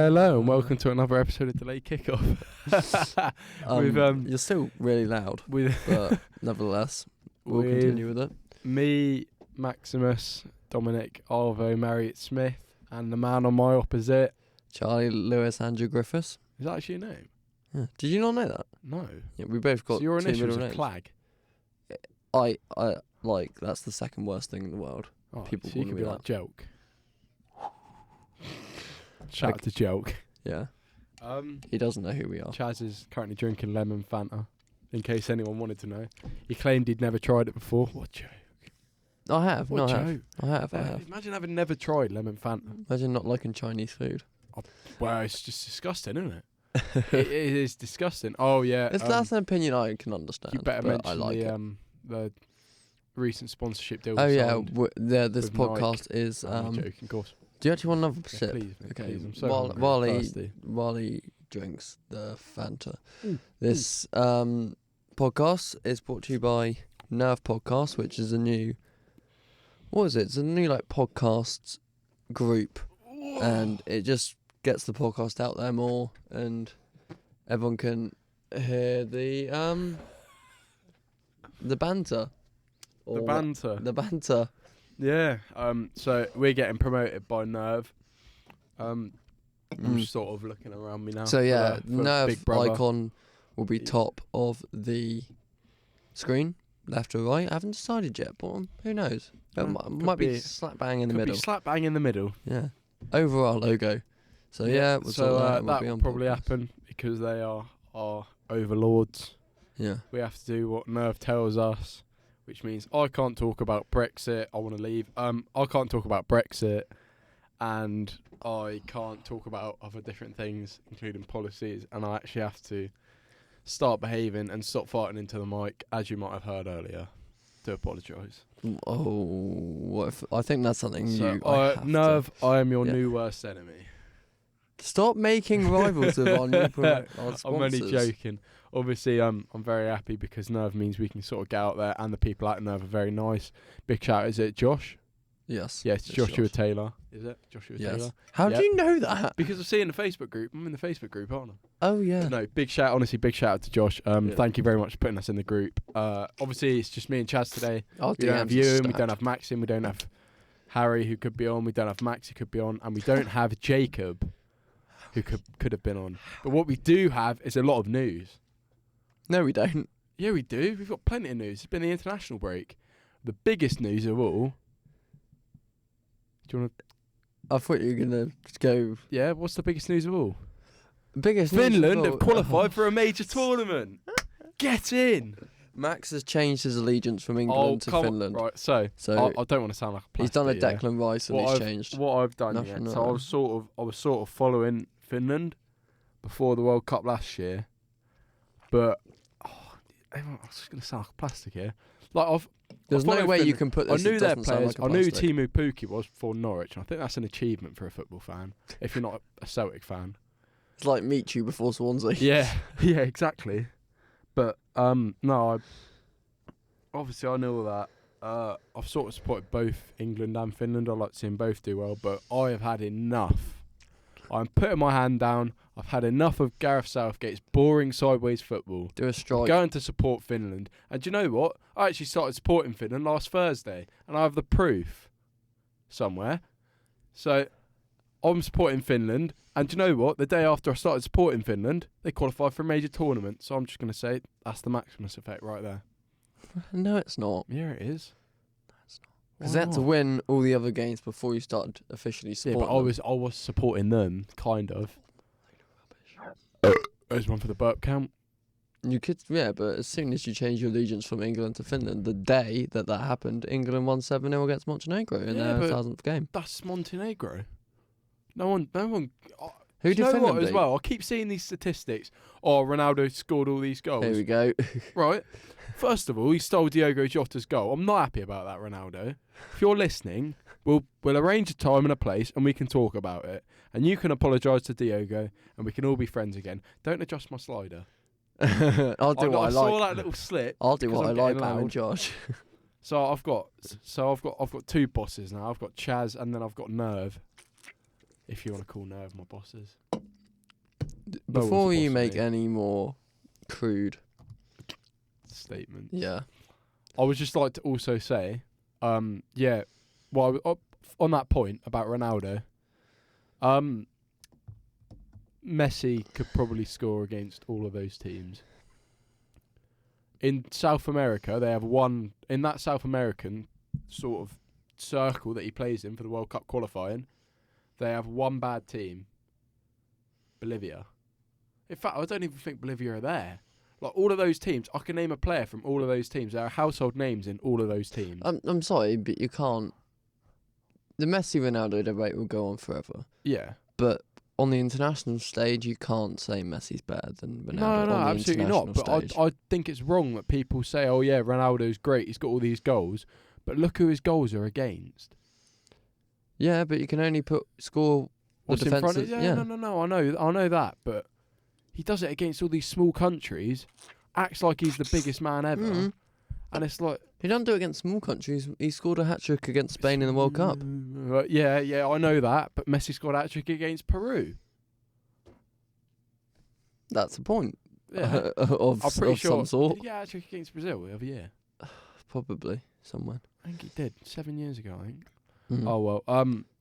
Hello and welcome to another episode of Delayed Kickoff. You're still really loud, but nevertheless, we'll continue with it. Me, Maximus, Dominic, Arvo, Marriott Smith, and the man on my opposite, Charlie Lewis Andrew Griffiths. Is that actually your name? Yeah. Did you not know that? No. Yeah, we both got so your two initials middle are names. Clag? I like, that's the second worst thing in the world. Oh, People so you call could me be like that. Joke. Shout out to Joke. Yeah. He doesn't know who we are. Chaz is currently drinking lemon Fanta, in case anyone wanted to know. He claimed he'd never tried it before. What joke? I have. What No, joke? I have. Imagine having never tried lemon Fanta. Imagine not liking Chinese food. Well, it's just disgusting, isn't it? It is disgusting. Oh, yeah. That's an opinion I can understand. You better but mention I like the recent sponsorship deal. Oh, yeah. Signed This with podcast Nike. is... I'm joking, of course. Do you actually want another Yeah, sip? please, mate, Okay. please. I'm so hungry and thirsty. While he drinks the Fanta, this podcast is brought to you by Nerve Podcast, which is a new... What is it? It's a new podcast group, and it just gets the podcast out there more, and everyone can hear the banter. The banter. The banter. Yeah. So we're getting promoted by Nerve. I'm just sort of looking around me now. So yeah, for Nerve Big Brother. icon will be top of the screen, left or right. I haven't decided yet, but who knows? It might be slap bang in the middle. Could be slap bang in the middle. Yeah, over our logo. So yeah, we'll so that will probably happen because they are our overlords. Yeah. We have to do what Nerve tells us, which means I can't talk about Brexit. I want to leave. I can't talk about Brexit, and I can't talk about other different things, including policies. And I actually have to start behaving and stop farting into the mic, as you might have heard earlier. To apologise. Oh, what if, I think that's something new. Nerve, I am your new worst enemy. Stop making rivals of our new product. Our I'm only joking. Obviously, I'm very happy because Nerve means we can sort of get out there, and the people at Nerve are very nice. Big shout, is it Josh? Yes. Yes, Joshua Taylor. Is it Joshua Taylor? How do you know that? Because I see in the Facebook group. I'm in the Facebook group, aren't I? Oh yeah. No, big shout. Honestly, big shout out to Josh. Thank you very much for putting us in the group. Obviously, it's just me and Chaz today. We don't have you, and we don't have Maxim. We don't have Harry, who could be on. We don't have Max, who could be on, and we don't have Jacob, who could have been on. But what we do have is a lot of news. No, we don't. Yeah, we do. We've got plenty of news. It's been the international break. The biggest news of all. Do you want to? I thought you were gonna go. Yeah, what's the biggest news of all? Biggest Finland news have qualified for a major tournament. Get in. Max has changed his allegiance from England to Finland. Right, so I don't want to sound like a plastic. He's done a Declan Rice and he's changed. What I've done, so I was sort of following Finland before the World Cup last year, but I was just going to sound like a plastic here. Like There's no way you can put this. I knew their players. Like I knew Timu Pukki was before Norwich, and I think that's an achievement for a football fan. If you're not a Celtic fan, it's like Michu before Swansea. Yeah, yeah, exactly. But no, obviously I know all that. I've sort of supported both England and Finland. I like to see them both do well, but I have had enough. I'm putting my hand down. I've had enough of Gareth Southgate's boring sideways football. Do a strike. I'm going to support Finland. And do you know what? I actually started supporting Finland last Thursday, and I have the proof somewhere. So I'm supporting Finland, and do you know what? The day after I started supporting Finland, they qualified for a major tournament. So I'm just going to say that's the Maximus effect right there. No, it's not. Yeah, it is. Because they had to win all the other games before you started officially supporting. Yeah, but I was supporting them, kind of. There's one for the burp count. You could, yeah, but as soon as you change your allegiance from England to Finland, the day that happened, England won 7-0 against Montenegro in their 1000th game. That's Montenegro. No one. Who did Finland as well? I keep seeing these statistics. Oh, Ronaldo scored all these goals. Here we go. Right. First of all, he stole Diogo Jota's goal. I'm not happy about that, Ronaldo. If you're listening, we'll arrange a time and a place, and we can talk about it. And you can apologise to Diogo, and we can all be friends again. Don't adjust my slider. I'll do what I like. I saw that little slip. I'll do what I like, I'm in charge. So I've got two bosses now. I've got Chaz, and then I've got Nerve. If you want to call Nerve my bosses. Before you make possibly. any more crude Statement. Yeah. I would just like to also say, on that point about Ronaldo, Messi could probably score against all of those teams. In South America, they have one, in that South American sort of circle that he plays in for the World Cup qualifying, they have one bad team, Bolivia. In fact, I don't even think Bolivia are there. Like, all of those teams, I can name a player from all of those teams. There are household names in all of those teams. I'm sorry, but you can't. The Messi-Ronaldo debate will go on forever. Yeah. But on the international stage, you can't say Messi's better than Ronaldo. No, on the absolutely not. international But stage. I think it's wrong that people say, oh, yeah, Ronaldo's great. He's got all these goals. But look who his goals are against. Yeah, but you can only score What's the in front of defensive. Yeah, no. I know that. But he does it against all these small countries, acts like he's the biggest man ever. Mm. And it's like... He doesn't do it against small countries. He scored a hat-trick against Spain in the World Cup. Yeah, I know that. But Messi scored a hat-trick against Peru. That's the point. Yeah. of I'm pretty sure. some sort. Did he get a hat-trick against Brazil the other year? Probably somewhere. I think he did. 7 years ago, I think. Mm. Oh, well.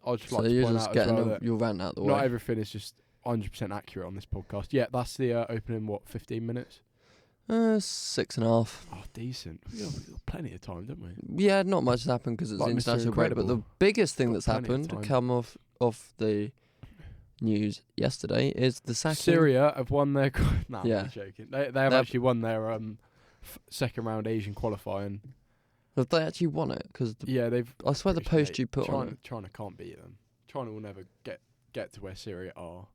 I'd just So like to you're point just out as well getting that your rant out the way. not everything is just 100% accurate on this podcast. Yeah, that's the opening, 15 minutes? 6.5. Oh, decent. We've got plenty of time, don't we? Yeah, not much has happened because it's Like Mr. international break. But the Incredible. biggest thing Got that's plenty of happened, time. come off the news yesterday, is the sacking. Syria have won their... nah, Yeah. I'm joking. They have actually won their second round Asian qualifying. Have they actually won it? Because Yeah, they've... I swear the pretty post sure you put China, on it. China can't beat them. China will never get to where Syria are,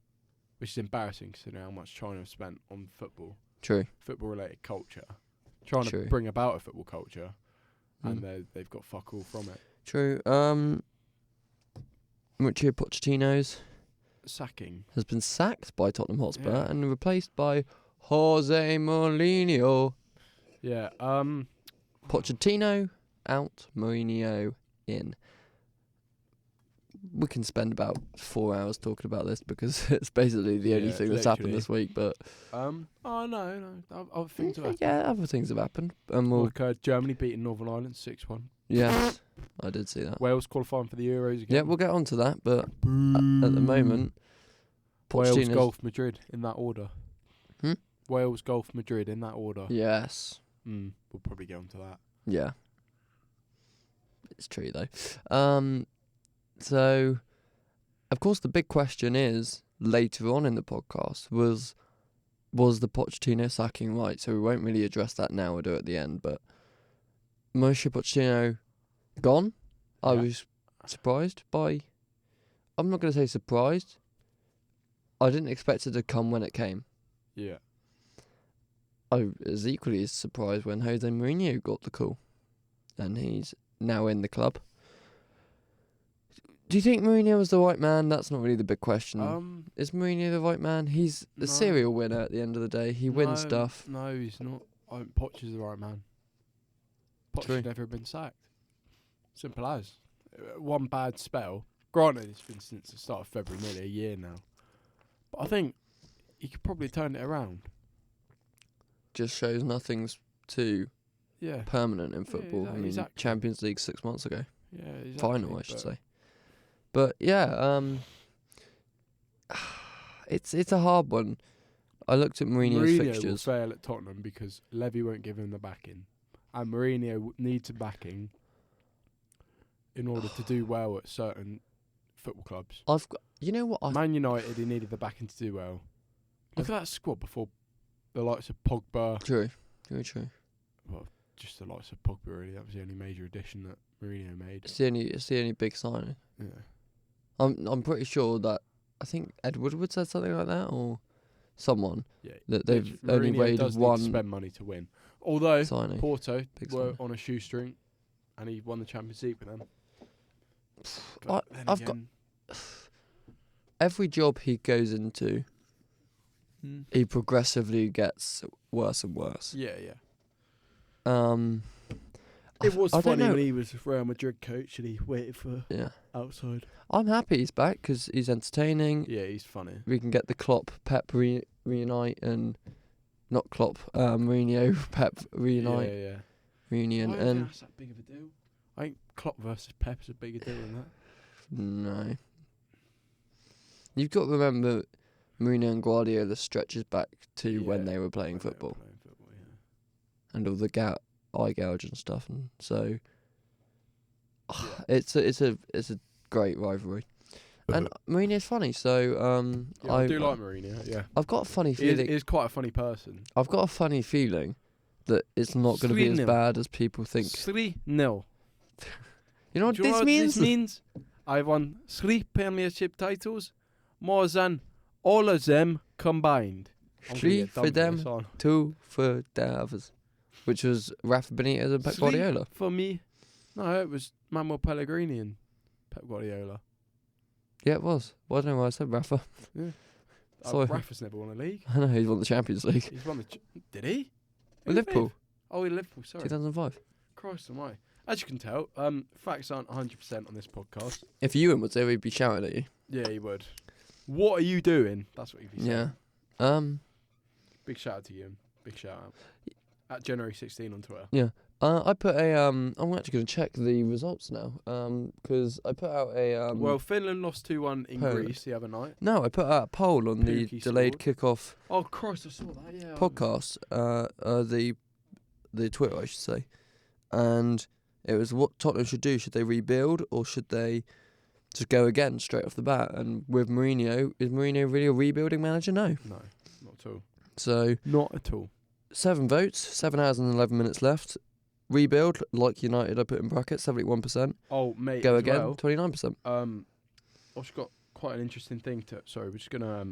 which is embarrassing considering how much China have spent on football. True. Football-related culture. Trying True. to bring about a football culture, Mm. and they've got fuck all from it. True. Mauricio Pochettino's Sacking. has been sacked by Tottenham Hotspur Yeah. and replaced by Jose Mourinho. Yeah. Pochettino out, Mourinho in. We can spend about 4 hours talking about this because it's basically the only Yeah, thing that's happened literally. this week. But Oh no. Other things have happened. yeah, other things have happened, and we'll Like Germany beating Northern Ireland 6-1. yes, I did see that. Wales qualifying for the Euros again. Yeah, we'll get on to that, but at the moment, Wales, Pochettino's- Golf, Madrid in that order. Hmm? Wales, Golf, Madrid in that order. Yes, We'll probably get onto that. yeah, it's true though. So, of course, the big question is later on in the podcast was the Pochettino sacking right? So we won't really address that now. We'll do it at the end. But Mauricio Pochettino gone. I Yeah. was surprised by. I'm not going to say surprised. I didn't expect it to come when it came. Yeah. I was equally as surprised when Jose Mourinho got the call, and he's now in the club. Do you think Mourinho was the right man? That's not really the big question. Is Mourinho the right man? He's No. a serial winner at the end of the day. He wins stuff. No, he's not. Poch is the right man. Poch True. should never have been sacked. Simple as. One bad spell. Granted, it's been since the start of February, nearly a year now. But I think he could probably turn it around. Just shows nothing's too Yeah. permanent in football. I mean, exactly. Champions League 6 months ago. Yeah, exactly. Final, I should but say. But yeah, it's a hard one. I looked at Mourinho's Mourinho will fixtures. fail at Tottenham because Levy won't give him the backing. And Mourinho needs a backing in order to do well at certain football clubs. I've got, you know what? Man United, he needed the backing to do well. Look at that squad before the likes of Pogba. True, very true. Well, just the likes of Pogba, really. That was the only major addition that Mourinho made. It's the only big signing. Yeah. I'm pretty sure that I think Ed Woodward said something like that, or someone Yeah. that they've Mourinho only made does need one to spend money to win. Although signing. Porto Big were signing. on a shoestring, and he won the Champions League with them. I- But then I've got- again, Every job he goes into, he progressively gets worse and worse. yeah, yeah. It was I don't funny know. when he was Real Madrid coach and he waited for Yeah, outside. I'm happy he's back because he's entertaining. Yeah, he's funny. We can get the Klopp Pep reunite and not Klopp, Mourinho, Pep reunite Yeah. reunion, I don't think and that's that big of a deal. I think Klopp versus Pep is a bigger deal than that. no. You've got to remember, Mourinho and Guardiola stretches back to when they were playing football, and all the eye gouge and stuff, and so it's a great rivalry. And Mourinho's funny, so I do like Mourinho. Yeah, I've got a funny feeling. He's quite a funny person. I've got a funny feeling that it's not going to be as 3-0. bad as people think. 3-0. You know what Do you know this what means? this means? I won 3 Premiership titles, more than all of them combined. 3 for them, 2 for the others. Which was Rafa Benitez and Pep 3 Guardiola. for me. No, it was Manuel Pellegrini and Pep Guardiola. Yeah, it was. Well, I don't know why I said Rafa. Yeah. Sorry. Rafa's never won a league. I know, he's won the Champions League. He's won the... Did he? With Liverpool. Oh, in Liverpool, sorry. 2005. Christ almighty. As you can tell, facts aren't 100% on this podcast. If Ewan was there, he'd be shouting at you. Yeah, he would. What are you doing? That's what he'd be saying. Yeah. Big shout out to you. Big shout out. At January 16 on Twitter. Yeah. I put a I'm actually going to check the results now. Because I put out a well, Finland lost 2-1 in Poland. Greece the other night. No, I put out a poll on the Pookie delayed kickoff Oh Christ, I saw that. Yeah. podcast. The Twitter, I should say, and it was what Tottenham should do. Should they rebuild or should they just go again straight off the bat? And with Mourinho, is Mourinho really a rebuilding manager? No. No, not at all. So Not at all. 7 votes, 7 hours and 11 minutes left. Rebuild, like United, I put in brackets, 71%. Oh mate. Go as again, well, 29%. I've got quite an interesting thing to. Sorry, we're just gonna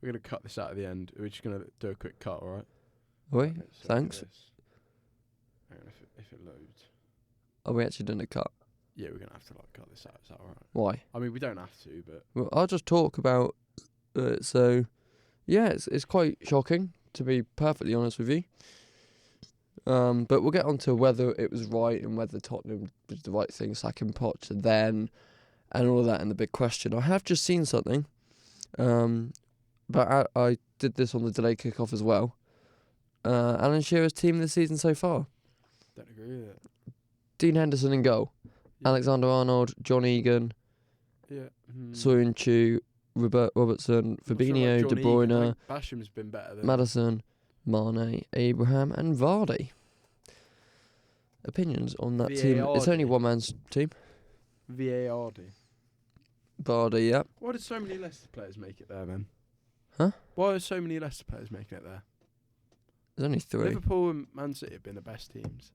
we're gonna cut this out at the end. We're just gonna do a quick cut, all right? Oi, So thanks. hang on, if it loads. Are we actually doing a cut? Yeah, we're gonna have to cut this out. Is that all right? Why? I mean, we don't have to, but Well, I'll just talk about it. So, yeah, it's quite shocking, to be perfectly honest with you. But we'll get on to whether it was right and whether Tottenham did the right thing, sacking Poch then, and all that, and the big question. I have just seen something, but I did this on the delayed kickoff as well. Alan Shearer's team this season so far. don't agree with it. Dean Henderson in goal. Yeah. Alexander-Arnold, John Egan, Yeah. Soyuncu, Robertson, Fabinho, De Bruyne, Basham's been better than Maddison, Mane, Abraham and Vardy. Opinions on that team? It's only one man's team. VARD. Vardy, yeah. Why did so many Leicester players make it there, then? Huh? Why are so many Leicester players making it there? There's only 3. Liverpool and Man City have been the best teams.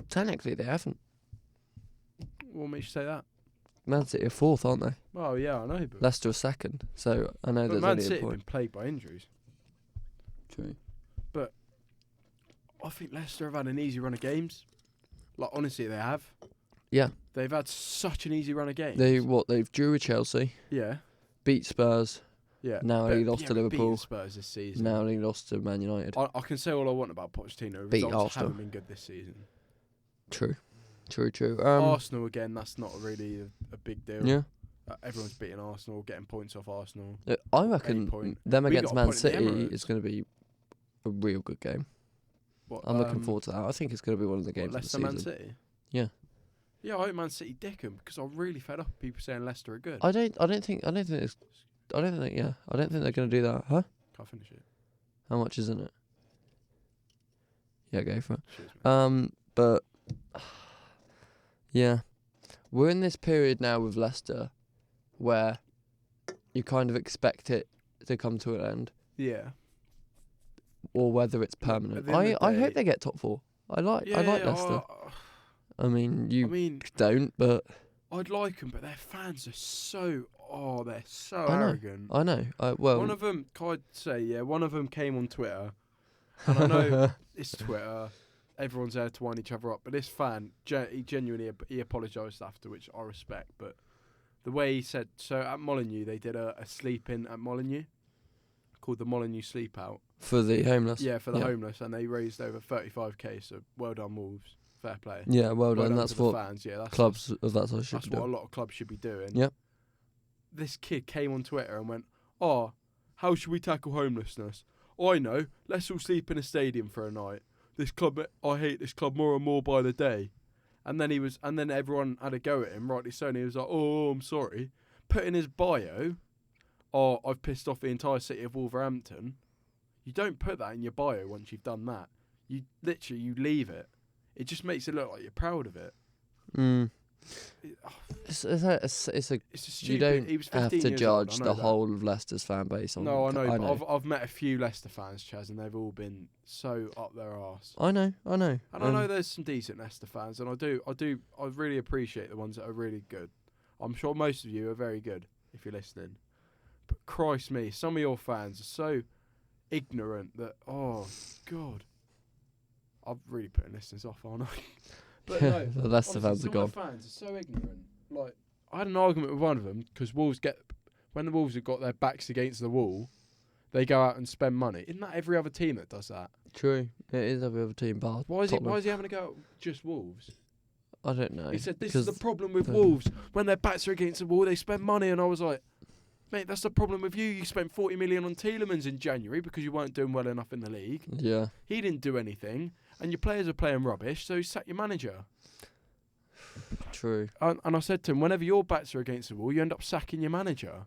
Technically, they haven't. What makes you say that? Man City are 4th, aren't they? Well, yeah, I know, but Leicester are 2nd. So I know there's Man only City a have been point. plagued by injuries. True. I think Leicester have had an easy run of games. Like, honestly, they have. Yeah. They've had such an easy run of games. They've drew with Chelsea, Yeah. beat Spurs, Yeah. Now he lost to we Liverpool. beat Spurs this season. now he lost to Man United. I can say all I want about Pochettino. Beat Results Arsenal. haven't been good this season. True. Arsenal again, that's not really a big deal. Yeah. Everyone's beating Arsenal, getting points off Arsenal. I reckon point. them We against got a Man point in the City Emirates. is going to be a real good game. What, I'm looking forward to that. I think it's going to be one of the games of the Leicester, season. Man City. Yeah. Yeah, I hope Man City dick 'em because I'm really fed up of people saying Leicester are good. I don't think they're going to do that, huh? Can't finish it. How much is in it? Yeah, go for it. Cheers, mate. But yeah, we're in this period now with Leicester where you kind of expect it to come to an end, Yeah. or whether it's At permanent. the end of the I day- hope they get top 4. I like Leicester. I mean, you I mean, don't, but I'd like them, but their fans are so. Oh, they're so I know. arrogant. I know. Well, One of them, I'd say, yeah, one of them came on Twitter, and I know it's Twitter. Everyone's there to wind each other up, but this fan, he genuinely he apologised after, which I respect. But the way he said, so at Molineux, they did a sleep in at Molineux called the Molineux Sleep Out. for the homeless. Yeah, for the homeless, and they raised over 35k. So well done, Wolves. Fair play. Yeah, well Well done. done That's to the what fans. Yeah, that's clubs of that size should That's do. what a lot of clubs should be doing. Yep. This kid came on Twitter and went, "Oh, how should we tackle homelessness? Oh, I know. Let's all sleep in a stadium for a night. This club, I hate this club more and more by the day." And then everyone had a go at him, rightly so. And he was like, "Oh, I'm sorry." Put in his bio, "Oh, I've pissed off the entire city of Wolverhampton." You don't put that in your bio once you've done that. You leave it. It just makes it look like you're proud of it. It's a It's you don't he was have 15 to years old, judge I the know that. whole of Leicester's fan base on. No, I know. But I've met a few Leicester fans, Chaz, and they've all been so up their arse. I know. And I know there's some decent Leicester fans, and I really appreciate the ones that are really good. I'm sure most of you are very good if you're listening. But Christ me, some of your fans are so ignorant that, oh God, I'm really putting listeners off, aren't I? But no, the Leicester fans are some gone. of the fans are so ignorant. Like, I had an argument with one of them because when the Wolves have got their backs against the wall, they go out and spend money. Isn't that every other team that does that? True, it is every other team bar. Why is he Tottenham. having to go out just Wolves? I don't know. He said this is the problem with the- Wolves. When their backs are against the wall, they spend money, and I was like, mate, that's the problem with you. You spent 40 million on Tielemans in January because you weren't doing well enough in the league. Yeah. He didn't do anything, and your players are playing rubbish, so you sack your manager. True. And I said to him, whenever your backs are against the wall, you end up sacking your manager.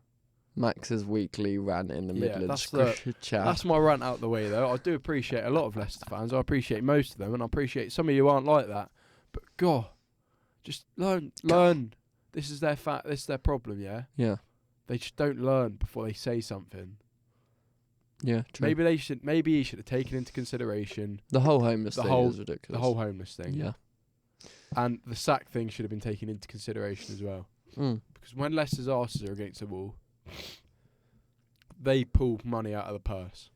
Max's weekly rant in the Yeah, Midlands that's chat. That's my rant out the way, though. I do appreciate a lot of Leicester fans. I appreciate most of them, and I appreciate some of you aren't like that. But God, just learn. This is their This is their problem. Yeah. Yeah. They just don't learn before they say something. Yeah. True. Maybe he should have taken into consideration the whole homeless thing is ridiculous. the whole homeless thing. Yeah. And the sack thing should have been taken into consideration as well. Because when Leicester's arses are against the wall, they pull money out of the purse.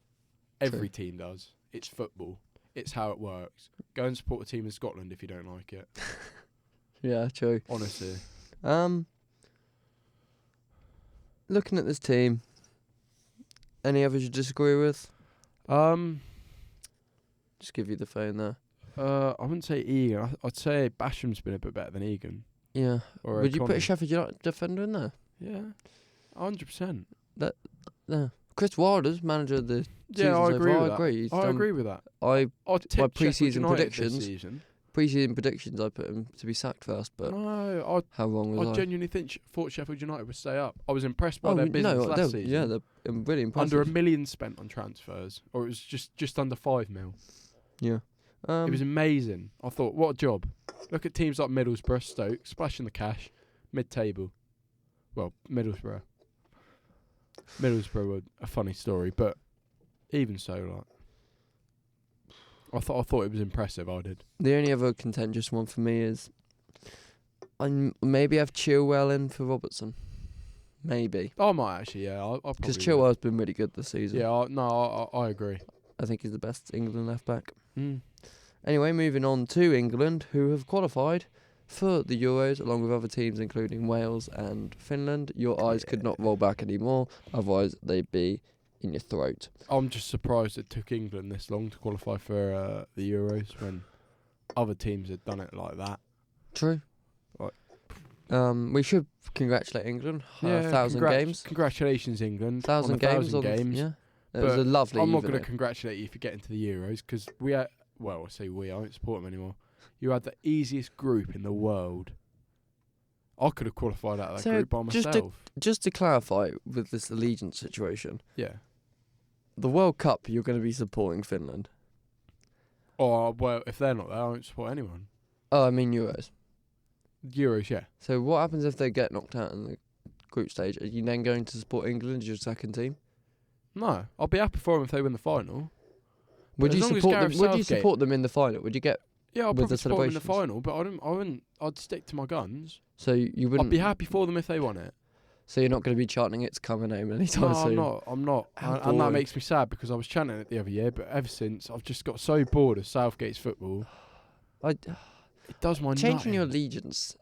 Every team does. It's football. It's how it works. Go and support a team in Scotland if you don't like it. Yeah, true. Honestly. Looking at this team, any others you disagree with? Just give you the phone there. I wouldn't say Egan. I'd say Basham's been a bit better than Egan. Yeah. Or Would you put a O'Connor. Sheffield United defender in there? Yeah. 100%. No. Chris Wilder's manager of the season Yeah, I so agree far. with I that. agree. I agree with that. I I'd tip my Sheffield pre-season United predictions- this season. pre-season predictions. I put him to be sacked first, but No, how wrong was I I? genuinely thought Sheffield United would stay up. I was impressed by Oh their business last season. yeah, they're really impressive. Under $1 million spent on transfers, or it was just under 5 mil. Yeah. It was amazing. I thought, what a job. Look at teams like Middlesbrough, Stoke, splashing the cash, mid-table. Well, Middlesbrough were a funny story, but even so, like, I thought it was impressive. I did. The only other contentious one for me is maybe have Chilwell in for Robertson. Maybe. I might actually, yeah. I'll Because probably Chilwell's been really good this season. Yeah, I agree. I think he's the best England left back. Mm. Anyway, moving on to England, who have qualified for the Euros along with other teams including Wales and Finland. Your eyes could not roll back anymore, otherwise they'd be in your throat. I'm just surprised it took England this long to qualify for the Euros when other teams had done it like that. True. Right. We should congratulate England. 1,000 games. Congratulations, England. 1,000 games. 1,000 games. Yeah. It was a lovely I'm not going to evening. congratulate you for getting to the Euros because we had, well, I say we, I don't support them anymore. You had the easiest group in the world. I could have qualified out of that So group by myself. Just to clarify with this allegiance situation, Yeah. the World Cup, you're going to be supporting Finland. Or, well, if they're not there, I don't support anyone. Oh, I mean Euros. Euros, yeah. So what happens if they get knocked out in the group stage? Are you then going to support England as your second team? No, I'll be happy for them if they win the final. Would as you long as support them? Gareth Would you Southgate- support them in the final? Would you get? Yeah, I'll With probably the support them in the celebrations. final, but I wouldn't. I'd stick to my guns. So you wouldn't. I'd be happy for them if they won it. So you're not going to be chanting "It's coming home" anytime No, soon. I'm not. How And that boring. makes me sad because I was chanting it the other year, but ever since I've just got so bored of Southgate's football. It does my Changing your nutting. allegiance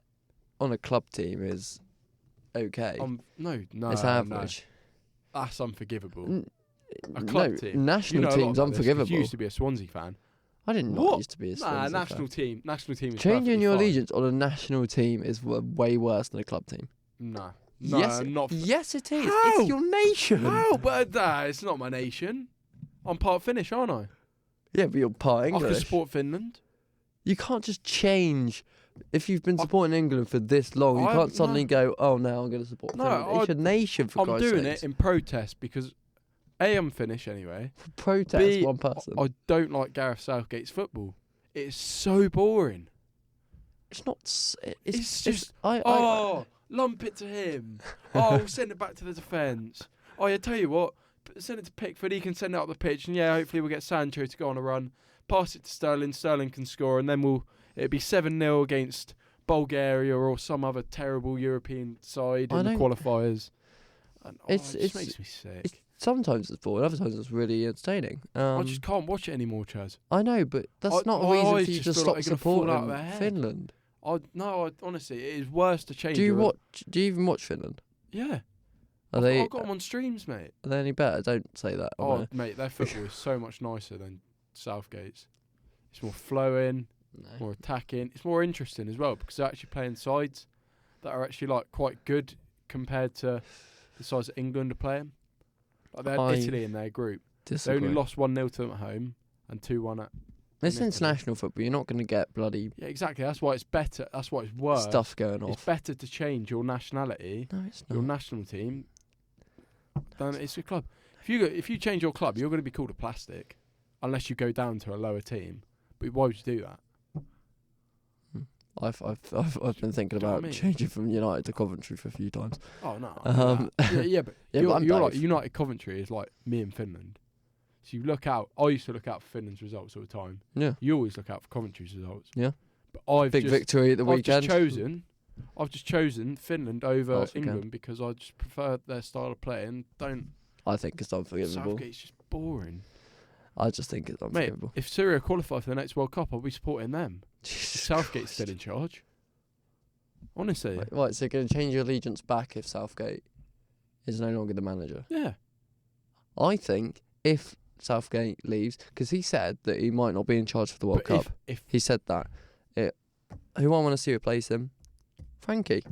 on a club team is okay. No, it's average. No. That's unforgivable. N- A club no, team. national You know a lot teams about this 'cause unforgivable. You used to be a Swansea fan. I did not What? used to be a Nah, Swindon national team. National team is Changing perfectly your fine. allegiance on a national team is way worse than a club team. Nah. Yes, No, not. yes, it is. How? It's your nation. How? But it's not my nation. I'm part Finnish, aren't I? Yeah, but you're part I can English. support Finland. You can't just change. If you've been supporting England for this long, you can't suddenly go, oh, now I'm going to support Finland. It's your nation, for Christ's I'm doing sakes. it in protest because A, I'm Finnish anyway. For protest, B, one person. I don't like Gareth Southgate's football. It's so boring. It's not. It's just. Lump it to him. We'll send it back to the defence. I tell you what, send it to Pickford. He can send it up the pitch, and hopefully we'll get Sancho to go on a run. Pass it to Sterling. Sterling can score, and then it'll be 7-0 against Bulgaria or some other terrible European side in the qualifiers. And, it just makes me sick. Sometimes it's boring, other times it's really entertaining. I just can't watch it anymore, Chaz. I know, but that's not a reason for you to stop supporting Finland. Honestly, it is worse to change. Do you even watch Finland? Yeah. I've got them on streams, mate. Are they any better? Don't say that. Mate, their football is so much nicer than Southgate's. It's more flowing, more attacking. It's more interesting as well because they're actually playing sides that are actually like quite good compared to the sides that England are playing. Like they had Italy in their group. Disagree. They only lost 1-0 to them at home and 2-1 at. It's international football. You're not going to get bloody. Yeah, exactly. That's why it's better. That's why it's worse. Stuff going off. It's better to change your nationality. No, it's not. Your national team. Than it's a club. If you change your club, you're going to be called a plastic, unless you go down to a lower team. But why would you do that? I've been thinking about changing from United to Coventry for a few times. Oh no. But you're like United Coventry is like me and Finland. So you look out. I used to look out for Finland's results all the time. Yeah. You always look out for Coventry's results. Yeah. But victory at the weekend. I've just chosen Finland over England because I just prefer their style of play and don't. I think it's unforgivable. Southgate's just boring. I just think it's unforgivable. Mate, if Syria qualify for the next World Cup, I'll be supporting them. Southgate's still in charge. Honestly. Right, so you're going to change your allegiance back if Southgate is no longer the manager? Yeah. I think if Southgate leaves, because he said that he might not be in charge for the World Cup. If he said that. Who I want to see replace him? Frankie.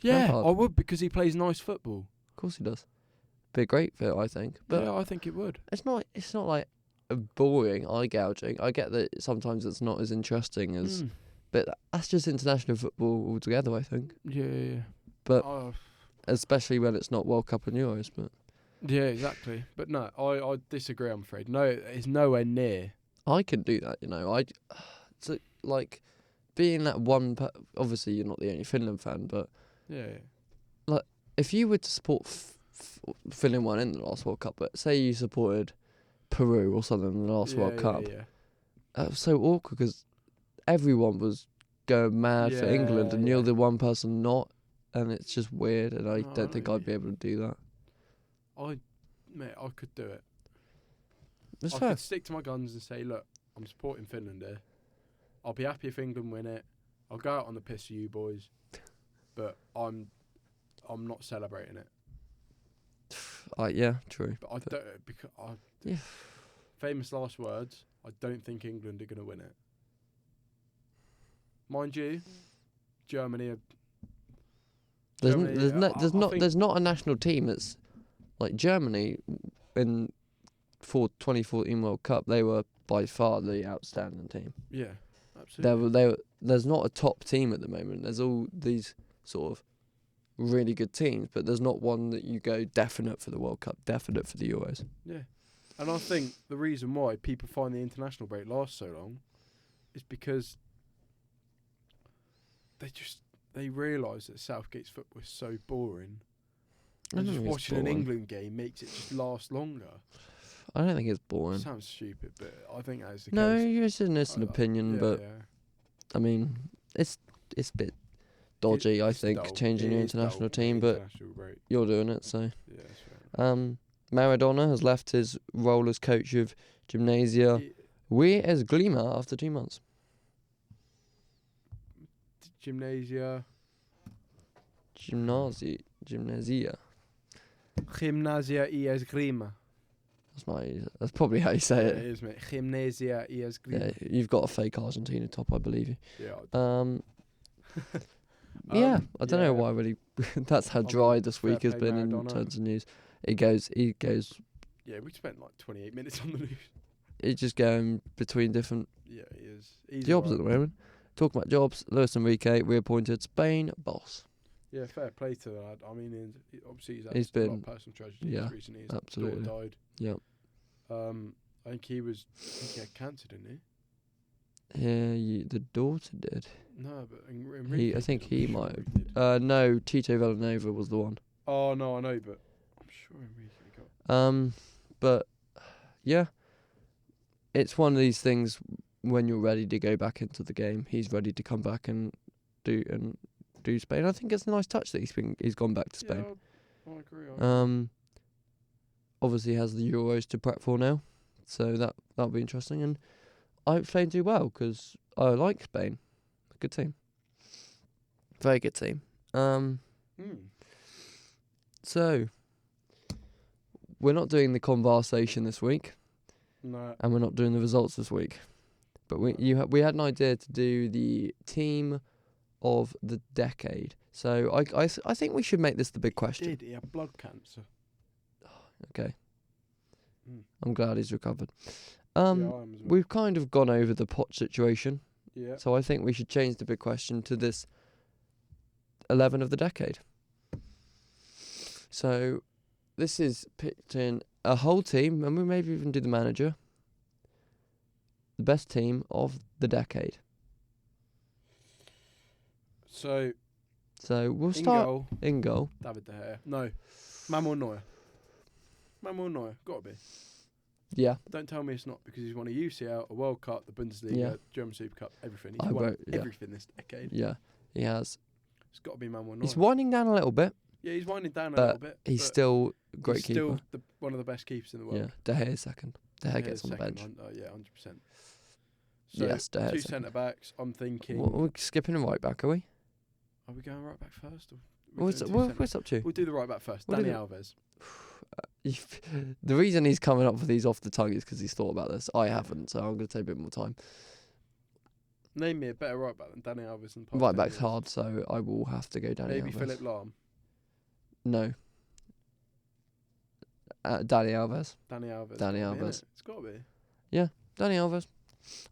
Yeah, Lampard. I would because he plays nice football. Of course he does. Be a great fit, I think. But yeah, I think it would. It's not like a boring eye gouging. I get that sometimes it's not as interesting as, but that's just international football altogether, I think. Yeah. But especially when it's not World Cup and Euros. But yeah, exactly. But no, I disagree. I'm afraid. No, it's nowhere near. I can do that. So like being that one. Obviously, you're not the only Finland fan, but yeah. Like if you were to support Finland won in the last World Cup, but say you supported Peru or something in the last World Cup, that was so awkward because everyone was going mad for England and you're the one person not, and it's just weird, and I don't think I'd be able to do that. I could do it. That's I fair. could stick to my guns and say, look, I'm supporting Finland here. I'll be happy if England win it. I'll go out on the piss for you boys, but I'm not celebrating it. Yeah, true. But I don't because famous last words. I don't think England are going to win it. Mind you, Germany are. There's not a national team that's like Germany in 2014 World Cup. They were by far the outstanding team. Yeah, absolutely. There's not a top team at the moment. There's all these sort of really good teams, but there's not one that you go definite for the World Cup, definite for the Euros. Yeah, and I think the reason why people find the international break last so long is because they realise that Southgate's football is so boring. And just watching an England game makes it just last longer. I don't think it's boring. Sounds stupid, but I think that is the case. No, it's an opinion, but I mean, it's a bit dodgy. I think changing your international team, but you're doing it, so. Yeah, that's right. Maradona has left his role as coach of Gimnasia Whereas Glima after 2 months. Gymnasia Gymnasia e Esgrima. That's not. That's probably how you say Yeah, it. it is, mate. Gimnasia Yeah, Esgrima. you've got a fake Argentina top, I believe you. Yeah. Yeah, I don't know yeah. why really. That's how I mean, dry this fair week has play been in Maradona. terms of news. It goes. Yeah, we spent like 28 minutes on the news. It's just going between different Yeah, he is. He's jobs at alright. the moment. Talking about jobs, Luis Enrique reappointed Spain boss. Yeah, fair play to that. I mean, obviously he's had He's a lot been- of personal tragedies yeah, recently. His absolutely. daughter died. Yep. I think he had cancer, didn't he? Yeah, the daughter did. No, but Enrique. I think I'm he sure might he did. No, Tito Villanova was the one. Oh no, I know, but I'm sure Enrique got. But yeah, it's one of these things. When you're ready to go back into the game, he's ready to come back and do Spain. I think it's a nice touch that he's gone back to Spain. Yeah, I agree. Obviously has the Euros to prep for now, so that'll be interesting. And I hope Spain do well because I like Spain. Good team, very good team. So we're not doing the conversation this week, No. and we're not doing the results this week. But we had an idea to do the team of the decade. So I think we should make this the big question. He had blood cancer. Okay. Mm. I'm glad he's recovered. Yeah, I am as well. We've kind of gone over the Poch situation. Yeah. So I think we should change the big question to this 11 of the decade. So this is picking a whole team, and we maybe even do the manager. The best team of the decade. So we'll start in goal. David De Gea. No. Manuel Neuer. Manuel Neuer. Gotta be. Yeah. Don't tell me it's not, because he's won a UCL, a World Cup, the Bundesliga, Yeah. German Super Cup, everything. He's won yeah. everything this decade. Yeah, he has. It's got to be Manuel Neuer. He's winding down a little bit. Yeah, he's winding down a But little bit. He's but still a great he's keeper. still one of the best keepers in the world. Yeah, De Gea second. De Gea De gets Gea's on the bench. second, 100%. So Yes, De Gea two second. centre backs. I'm thinking. We're skipping a right back, are we? Are we going right back first? Or we What's doing two centre- up to? We'll do the right back first. We'll do Dani the- Alves. The reason he's coming up with these off the tongue is because he's thought about this. I haven't, so I'm going to take a bit more time. Name me a better right back than Dani Alves. And Right back's hard, so I will have to go Dani Maybe Alves. Philip Lahm. No. Dani Alves. Dani Alves. Dani Gotta be, Alves. innit? It's got to be. Dani Alves.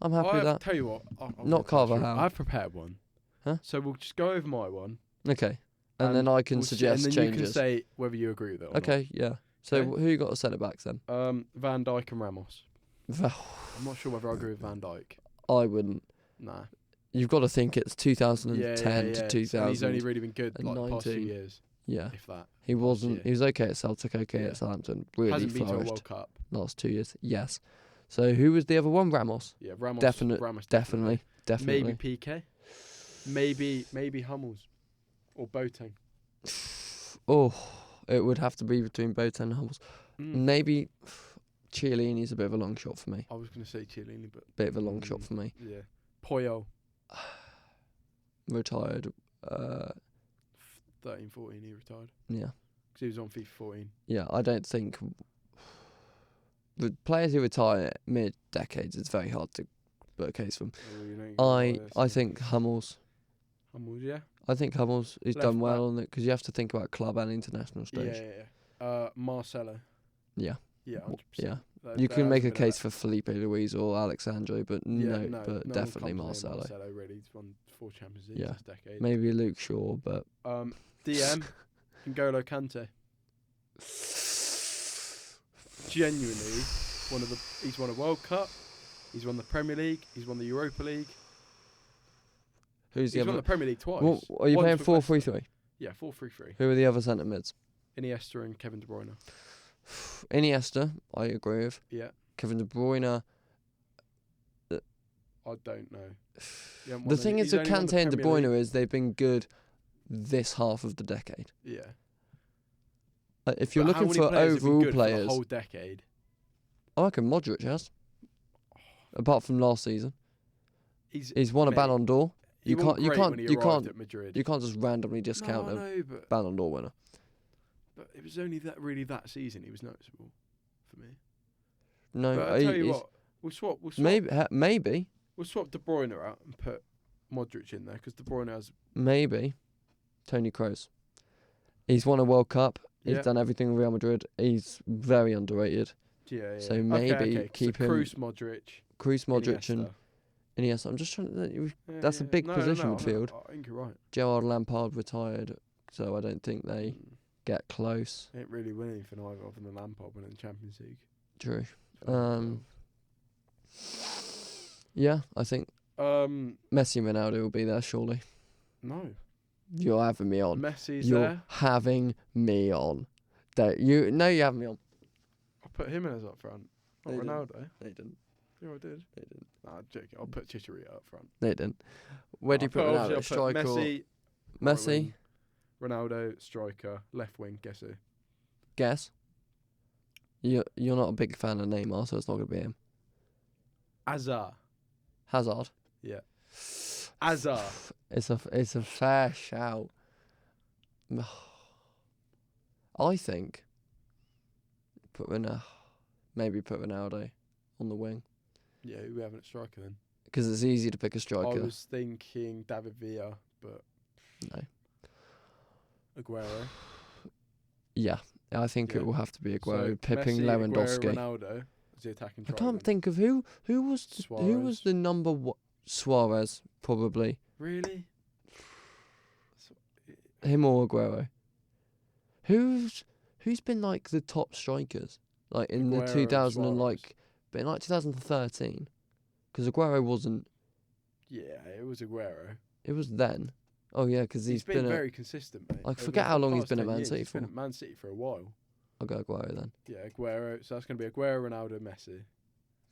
I'm happy with that. Tell you what. Not Carvajal. I've prepared one. Huh? So we'll just go over my one. Okay. And then I can we'll suggest and then changes. you can say whether you agree with it or Okay, yeah. So Okay. who you got the centre backs then? not. Van Dijk and Ramos. I'm not sure whether I agree with Van Dijk. I wouldn't. Nah. You've got to think it's 2010 yeah. to 2000. And he's only really been good like the past 2 19. years, Yeah. if that. He wasn't. year. He was okay at Celtic, okay Yeah. at Southampton. Really Hasn't been to a flourished World Cup. last 2 years. Yes. So who was the other one? Ramos. Yeah, Ramos. Definitely. Definitely. Definitely. Maybe PK. Maybe Hummels. Or Boateng. Oh, it would have to be between Boateng and Hummels. Mm. Maybe Chiellini's a bit of a long shot for me. I was going to say Chiellini, but... Bit of a long shot for me. Yeah. Poyol. Retired. 13, 14, he retired. Yeah. Because he was on FIFA 14. Yeah, I don't think the players who retire mid-decades, it's very hard to put a case for them. Oh, you know, you got I bias. think Hummels. Hummels, yeah? I think Hummels has Left done well back. on it because you have to think about club and international stage. Yeah. Marcelo. Yeah. Yeah, 100%. Yeah. There- You there can make a hasn't been case for Felipe Luis or Alexandre, but Yeah, but no definitely one comes near Marcelo. Marcelo, really. He's won 4 Champions Leagues Yeah. this decade. Maybe Luke Shaw, but DM, N'Golo Kante. Genuinely, he's won a World Cup, he's won the Premier League, he's won the Europa League, who's the he's won other? the Premier League twice. Well, are you Once playing for West 4-3-3? Yeah, 4-3-3. Who are the other centre mids? Iniesta and Kevin De Bruyne. Iniesta, I agree with. Yeah, Kevin De Bruyne. I don't know. He hasn't The won thing any- is he's with only won the Kante and De Premier Bruyne League. is they've been good this half of the decade. Yeah. If you're But how looking many for players have been overall good for players, the whole decade. I reckon Modric has. Apart from last season, He's won a mate, Ballon d'Or. he You wasn't can't, you great can't, when he you arrived can't, at Madrid. you can't just randomly discount no, I a know, but Ballon d'Or winner. it was only that season he was noticeable for me. no. But I tell you what, we'll swap. Maybe. We'll swap De Bruyne out and put Modric in there because De Bruyne has. Maybe. Tony Kroos. He's won a World Cup. He's Yeah. done everything with Real Madrid. He's very underrated. Yeah. So maybe keep him. Kroos, Modric, Modric, and Iniesta. Iniesta. I'm just trying to. That's a big position midfield. I think you're right. Gerrard Lampard retired, so I don't think they get close. They ain't really winning anything either other than Lampard winning the Champions League. True. Yeah, I think Messi and Ronaldo will be there surely. No. You're having me on. Messi's You're there. having me on. You're having me on. I'll put him in as up front. Not Ronaldo. They didn't. Yeah, I did. They didn't. Nah, I'm joking. I'll put Chicharito up front. They didn't. Where do you put Ronaldo? I'll put Striker? Messi. Messi? Right wing, Ronaldo, striker, left wing, guess who? Guess. You're not a big fan of Neymar, so it's not going to be him. Hazard? Yeah. Hazard. It's a fair shout. I think maybe put Ronaldo on the wing. Yeah, who we having at striker then? Because it's easy to pick a striker. I was thinking David Villa, but no. Aguero. Yeah, I think it will have to be Aguero, So pipping Messi, Lewandowski. Aguero, Ronaldo is the attacking. I can't think of who was the number one. Suarez, probably. Really? Him or Aguero. Who's been like the top strikers like in Aguero the 2000 and Suarez. but in like 2013, because Aguero wasn't. Yeah, it was Aguero. It was then. Oh yeah, because he's been very consistent, mate. I forget how long he's been at Man City He's for. been at Man City for a while. I'll go Aguero then. Yeah, Aguero. So that's going to be Aguero, Ronaldo, Messi.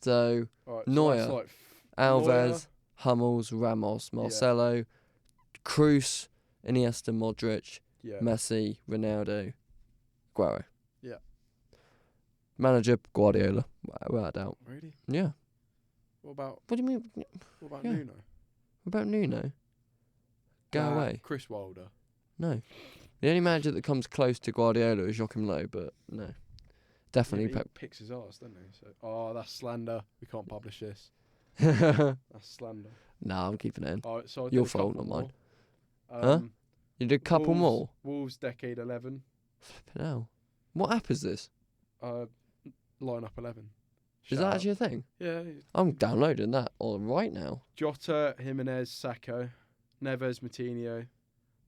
So Right, Neuer, so that's Alves, Hummels, Ramos, Marcelo, Kroos, Iniesta, Modric, Messi, Ronaldo, Aguero. Yeah. Manager Guardiola, without doubt. Really? Yeah. What about? What do you mean? What about Yeah. Nuno? What about Nuno? Go away. Chris Wilder. No. The only manager that comes close to Guardiola is Joachim Low, but no. Definitely He Pep. picks his arse, doesn't he? So, that's slander. We can't publish this. That's slander. Nah, I'm keeping it in. All right, so Your fault, not mine. Huh? You did a couple more? Wolves decade 11. Flipping hell. What app is this? Line up 11. Is that actually a thing? Yeah. I'm downloading that right now. Jota, Jimenez, Sacco, Neves, Moutinho,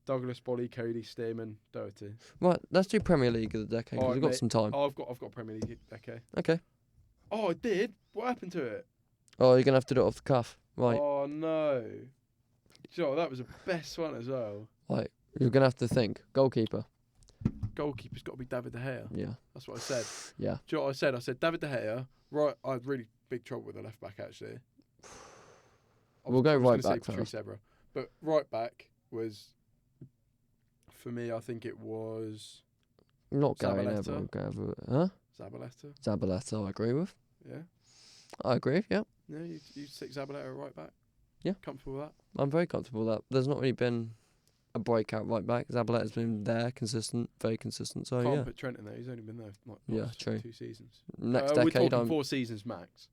Douglas, Bolly, Cody, Stearman, Doherty. Right, let's do Premier League of the decade because we've got some time. Oh, I've got Premier League decade. Okay. Oh, I did? What happened to it? Oh, you're going to have to do it off the cuff. Right. Oh, no. Joe, that was the best one as well. Right, you're going to have to think. Goalkeeper. Goalkeeper's got to be David De Gea. Yeah. That's what I said. Yeah. Do you know what I said? I said David De Gea. Right, I had really big trouble with the left back, actually. We'll go right back first. But right back was, for me, I think it was Not Gary Zabaleta. Neville. Huh? Zabaleta. Zabaleta, I agree with. Yeah. I agree, yeah. Yeah, you stick Zabaleta at right back? Yeah. Comfortable with that? I'm very comfortable with that. There's not really been a breakout right back. Zabaleta's been there, consistent, very consistent. So Can't put Trent in there. He's only been there like true. 2 seasons. Next we're decade, talking 4 seasons max.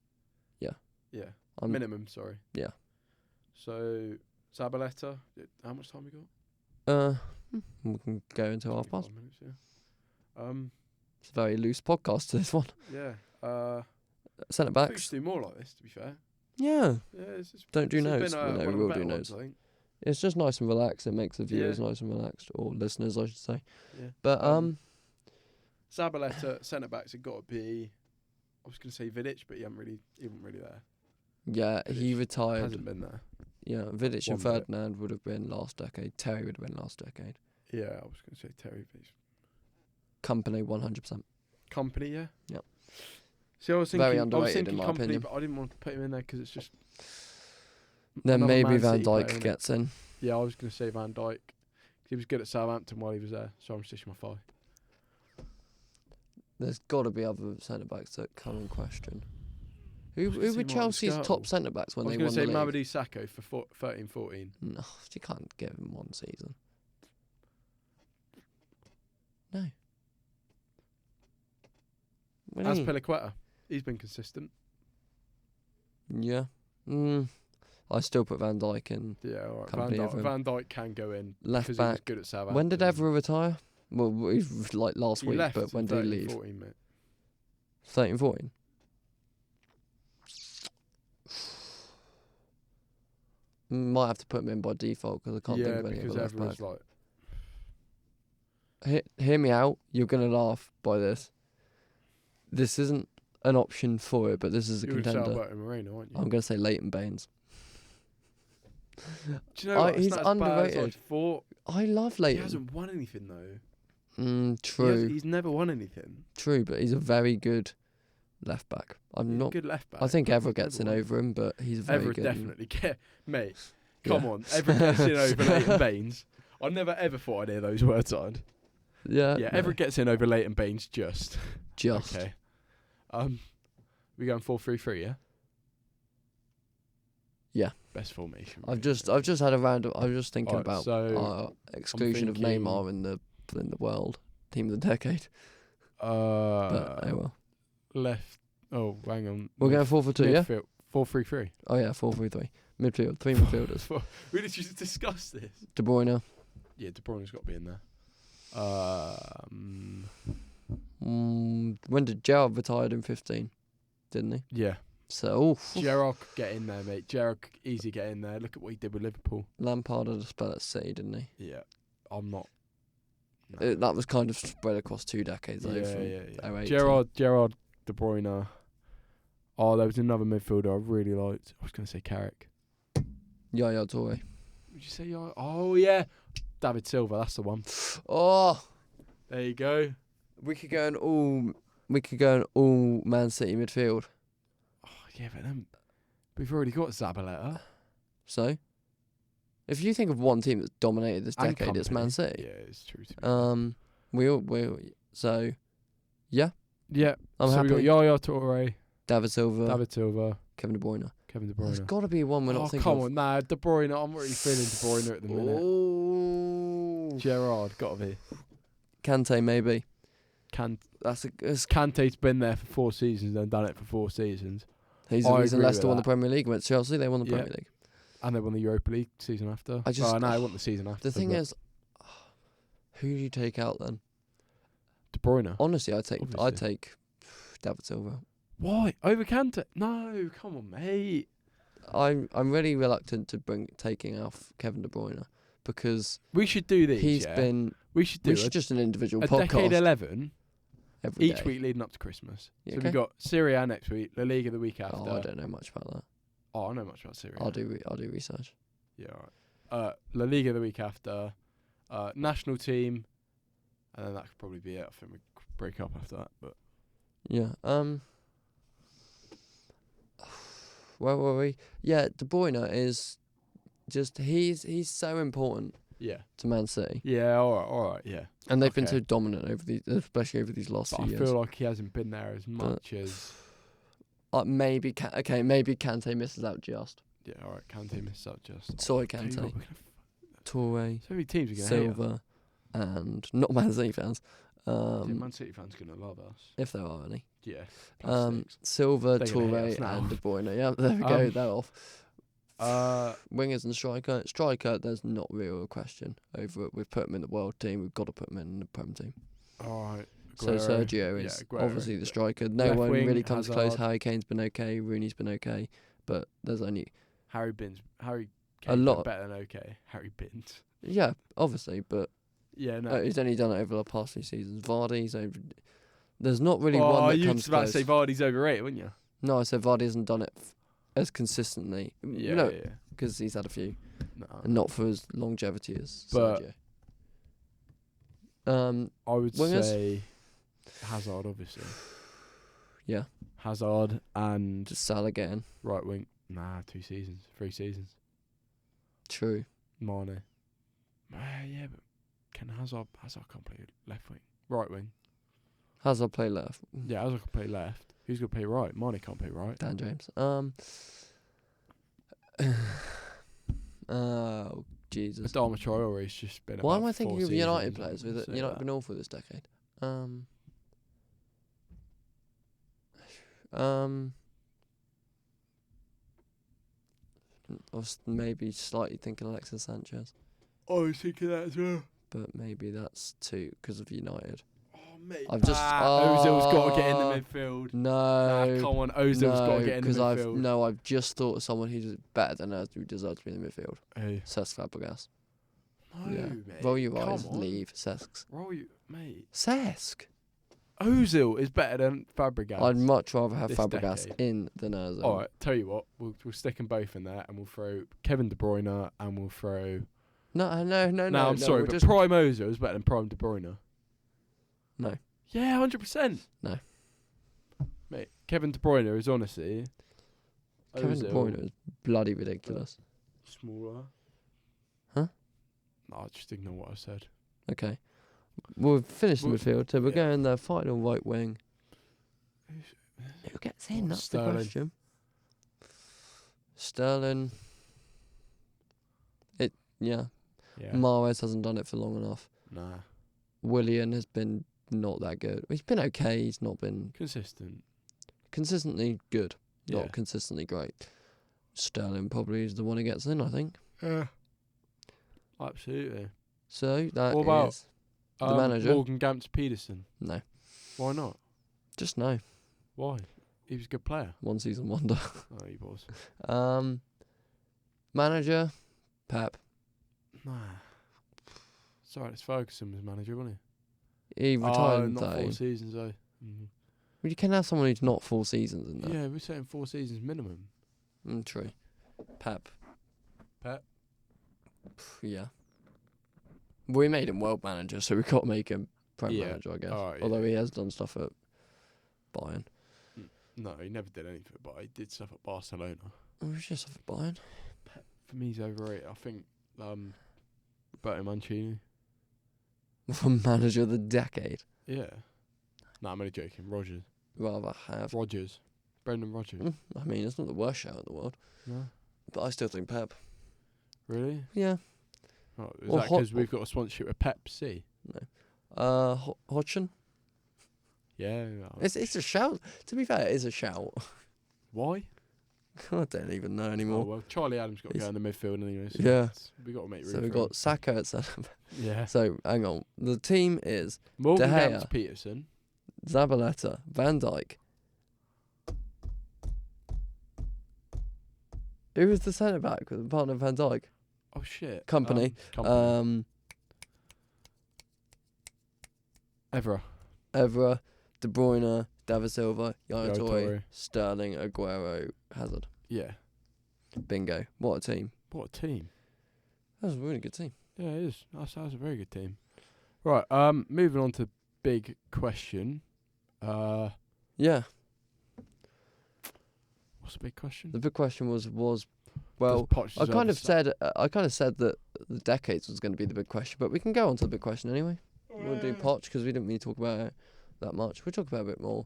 Yeah. Yeah. Minimum, sorry. Yeah. So Zabaleta, how much time we got? We can go into half past. 25 minutes, yeah. It's a very loose podcast, this one. Yeah. Centre I think we backs. should do more like this, to be fair. Yeah. Yeah. Don't do this has notes. been, No, one we of the will better do ones, notes. I think. It's just nice and relaxed. It makes the viewers Yeah. nice and relaxed, or listeners, I should say. Yeah. But Zabaleta, centre backs have got to be. I was going to say Vidic, but he wasn't really there. yeah, he Vidic retired. Hasn't been there. Yeah, Vidic and One bit. Ferdinand would have been last decade. Terry would have been last decade. Yeah, I was going to say Terry. Company 100%. Company, yeah. Yep. See, I was thinking, Very underrated in my Company, opinion. but I didn't want to put him in there because it's just. Then another maybe Man Van City player, Dijk innit? gets in. Yeah, I was going to say Van Dijk. He was good at Southampton while he was there, so I'm stitching my 5. There's got to be other centre backs that come in question. I Who was gonna were say Martin Chelsea's Skrtel. top centre backs when I was they going won to the say league? Mamadou Sakho for 13-14. No, you can't give him one season. No. What do you mean? Azpilicueta. He's been consistent. Yeah. I still put Van Dijk in. Yeah, all right. Company of him. Van Dijk can go in Left because he was back. good at Southampton. When did Evra retire? Well, he's like last He week, left but when in did he 13, leave? 14, mate. 13, 14? Might have to put him in by default because I can't think of any because other left Evra's back. like... Hear me out. You're going to laugh by this. This isn't an option for it, but this is a You were contender. Alberto Moreno, aren't you? I'm going to say Leighton Baines. Do you know what? It's he's not as bad as underrated. I thought. I love He Leighton. hasn't won anything, though. True. He's never won anything. True, but he's a very good left back. I'm not. Good left back. I think but Evra gets in never won. over him, but he's very Evra good. definitely mate. Yeah. Come on, Evra gets in over Leighton Baines. I never ever thought I'd hear those words on. Yeah. Yeah, no, Evra gets in over Leighton Baines just. Just. Okay. We going 4-3-3, yeah? Yeah. Best formation. I've really. just had a random. I was just thinking Alright, about so exclusion of thinking- Neymar in the world team of the decade. But oh well. Left. Oh, hang on. We're going 4-4-2, yeah. 4-3-3. Oh yeah, 4-3-3. Midfield, 3 midfielders. We literally just discussed this. De Bruyne. Yeah, De Bruyne's got to be in there. When did Gerrard retired in 15? Didn't he? Yeah. So Gerrard could get in there, mate. Gerrard could easy get in there. Look at what he did with Liverpool. Lampard had a spell at City, didn't he? Yeah. I'm not. No. That was kind of spread across 2 decades. Though, from yeah. 08 Gerrard, De Bruyne. Oh, there was another midfielder I really liked. I was going to say Carrick. Yaya Toure. Would you say Yaya? Oh, yeah. David Silva, that's the one. Oh, There you go. we could go in all Man City midfield. Oh, yeah, but then we've already got Zabaleta. So, if you think of one team that's dominated this And decade, it's Man Company. City. Yeah, it's true. To be So, yeah, yeah. I'm so happy. we got Yaya Toure, David Silva, David Silva, Kevin De Bruyne. Kevin De There's Bruyne. got to be one we're not Oh, thinking come of. on. Nah, De Bruyne. I'm really feeling De Bruyne at the minute. Oh, Gerrard, got to be. Kante maybe. That's It's, Kante's been there for 4 seasons and done it for 4 seasons. he's the I reason agree Leicester with won the that. Premier League. Went to Chelsea, they won the Yeah. Premier League. And they won the Europa League season after. I just- no, they won the season after. The thing but is, who do you take out then? De Bruyne. Honestly, I'd Obviously. take David Silva. Why? Over Kante? No, come on, mate. I'm really reluctant to taking off Kevin De Bruyne because We should do these. he's yeah? been. We should do We should just an individual a podcast decade 11 every each day. week leading up to Christmas. Yeah, So okay. we got Serie A next week, La Liga the week after. Oh, I don't know much about that. Oh, I know much about Serie A. I'll do research. Yeah, all right. La Liga the week after, national team, and then that could probably be it. I think we could break up after that. But Yeah. Where were we? Yeah, De Bruyne is just he's so important yeah, to Man City, yeah, all right, yeah. and they've been Okay. so dominant especially over these last But few I years. feel like he hasn't been there as much as. Maybe Kante misses out just. Yeah, all right. Kante missed out just. Sorry, Tell you what, Kante, we're gonna Toure, so many teams are gonna hate us. Silva, and not Man City fans. Yeah, Man City fans are gonna love us. If there are any. Yeah. Plastics. Silva, They're gonna hate us Toure, now. and De Bruyne. Yeah, there we go. They're off. Wingers and striker. Striker, there's not really a question over it. We've put him in the world team. We've got to put him in the Prem team. all right. So Aguero. Sergio is Aguero. obviously the striker. No Left one wing, really comes close. Hazard. Harry Kane's been okay. Rooney's been okay. But there's only... Harry Kane's A lot- been better than okay. Harry Bins. Yeah, obviously. But Yeah, no. he's only done it over the past few seasons. Vardy's over... There's not really Oh, one that you comes was about close. to say Vardy's overrated, wouldn't you? No, I said Vardy hasn't done it as consistently. Yeah, no, yeah. because he's had a few. No. And not for his longevity as But- Sergio. I would Wingers? say Hazard, obviously. Yeah. Hazard and Just Salah again. right wing. Nah, 2 seasons, 3 seasons. True. Mane. Yeah, but can Hazard can't play left wing, right wing. Hazard play left. Yeah, Hazard can play left. Who's gonna play right? Mane can't play right. Dan James. Oh, Jesus. Adama Traore's just been. Why about am I 4 thinking of seasons, United I players? wouldn't With say United that. been awful this decade. I was maybe slightly thinking Alexis Sanchez, I was thinking that as well. but maybe that's too because of United. Oh, mate. I've just Ozil's got to get in the midfield. No, Nah, come on, Ozil's got to get in the midfield. I've just thought of someone who's better than us who deserves to be in the midfield. Hey. Cesc Fabregas. No, Yeah. mate. Roll your come eyes, on. leave Cesc. Roll you, mate. Cesc. Ozil is better than Fabregas. I'd much rather have This Fabregas decade. in than Ozil. All right, tell you what, we'll stick them both in there, and we'll throw Kevin De Bruyne, and we'll throw. No. I'm sorry, but Prime Ozil is better than Prime De Bruyne. No. Yeah, 100%. No. Mate, Kevin De Bruyne is honestly. Kevin De Ozil, Bruyne is bloody ridiculous. Smaller. Huh? No, just ignore what I said. Okay. We've finished the midfield, so we're yeah. going the final right wing. Who's- Who gets in? That's Sterling. the question. Sterling. Yeah. Yeah. Mahrez hasn't done it for long enough. Nah. Willian has been not that good. He's been okay. He's not been Consistent. consistently good, Yeah. not consistently great. Sterling probably is the one who gets in, I think. Yeah. Absolutely. So that What about, is the manager. Morgan Gamps Peterson. No, Why not? just no. Why? He was a good player. One season wonder. Oh, he was. Manager, Pep. Nah. Sorry, it's Ferguson was manager, wasn't he? He retired in not 30. 4 seasons though. Well, you can have someone who's not 4 seasons in there. Yeah, we're saying 4 seasons minimum. True. Pep. Pep. Yeah. We made him world manager, so we got to make him Prem Yeah. manager, I guess. Alright, Although yeah. he has done stuff at Bayern. No, he never did anything, but he did stuff at Barcelona. Oh, he's just at Bayern. For me, he's overrated. I think Roberto Mancini. For manager of the decade. Yeah. No, I'm only joking. Rogers. Rather have. Rogers. Brendan Rodgers. I mean, it's not the worst shout in the world. No. But I still think Pep. Really? Yeah. Oh, is Well, that because we've got a sponsorship with Pepsi? Hodgson? Yeah. It's a shout. To be fair, it is a shout. Why? I don't even know Oh, anymore. well, Charlie Adams got to go in the midfield anyway. So Yeah. we got to make room. So we've for him. got Saka at centre. Yeah. So hang on. The team is Morgan De Gea. Gamps Peterson. Zabaleta, Van Dijk. Who was the centre back with the partner of Van Dijk? Oh shit. Company. Company. Evra. Evra, De Bruyne, David Silva, Yaya Yaya Toure, Toure. Sterling, Aguero, Hazard. Yeah. Bingo. What a team. What a team. That was a really good team. Yeah, it is. That was a very good team. Right. Moving on to big question. Yeah. What's the big question? The big question was Does well, Poch I deserve kind a of sack? said that the decades was going to be the big question, but we can go on to the big question anyway. We'll do Poch because we didn't really talk about it that much. We'll talk about it a bit more.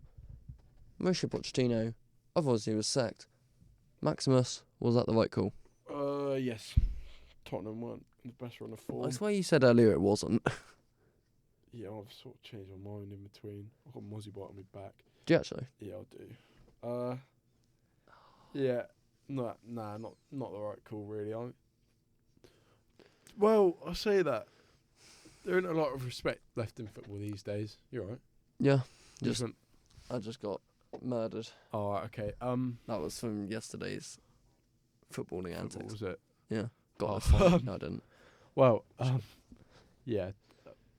Mauricio Pochettino, obviously he was sacked. Maximus, was that the right call? Yes. Tottenham weren't the best run of form. I swear you said earlier it wasn't. Yeah, I've sort of changed my mind in between. I've got Mozzie Bite on my back. Do you actually? Yeah, I do. Yeah. Nah, not the right call really. Well, I say that. There isn't a lot of respect left in football these days. You're right. Yeah. Different. I just got murdered. Oh, right, okay. That was from yesterday's footballing What antics. was it? Yeah. Got Oh. a fight. No, I didn't. Well, yeah.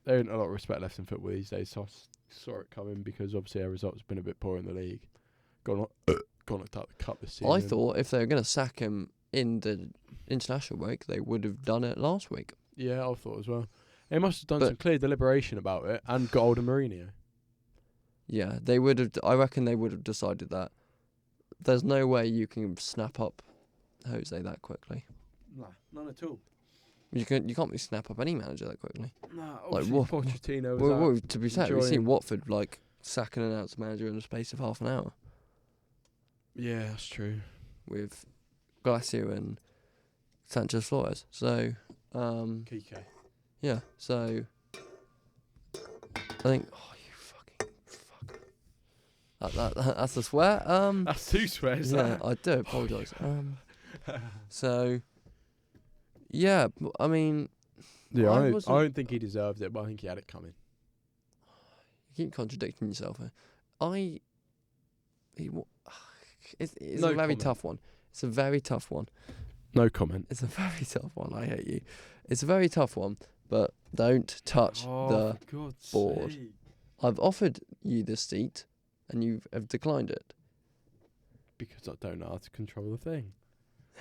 There isn't a lot of respect left in football these days, so I saw it coming because obviously our results have been a bit poor in the league. Gone knocked out the cup this season. I thought if they were going to sack him in the international break, they would have done it last week. Yeah, I thought as well. They must have done But- some clear deliberation about it and got hold of Mourinho. Yeah, they would have. I reckon they would have decided that. There's no way you can snap up Jose that quickly. Nah, none at all. You can't really snap up any manager that quickly. Nah, Like, obviously what- Pochettino was Well, to be fair, we've seen enjoying- Watford like sack and announce manager in the space of half an hour Yeah, that's true. with Glacier and Sanchez Flores. So, Kike. yeah. So, I think. Oh, you fucking fuck. That's a swear. That's two swears. Yeah, I do apologise. So, yeah, I mean, Yeah, I I wasn't- don't think he deserved it, but I think he had it coming. you keep contradicting yourself here. It's No a very comment. tough one. It's a very tough one. No comment. It's a very tough one. I hate you. It's a very tough one, but don't touch the for God's board. sake. I've offered you this seat, and you have declined it. Because I don't know how to control the thing.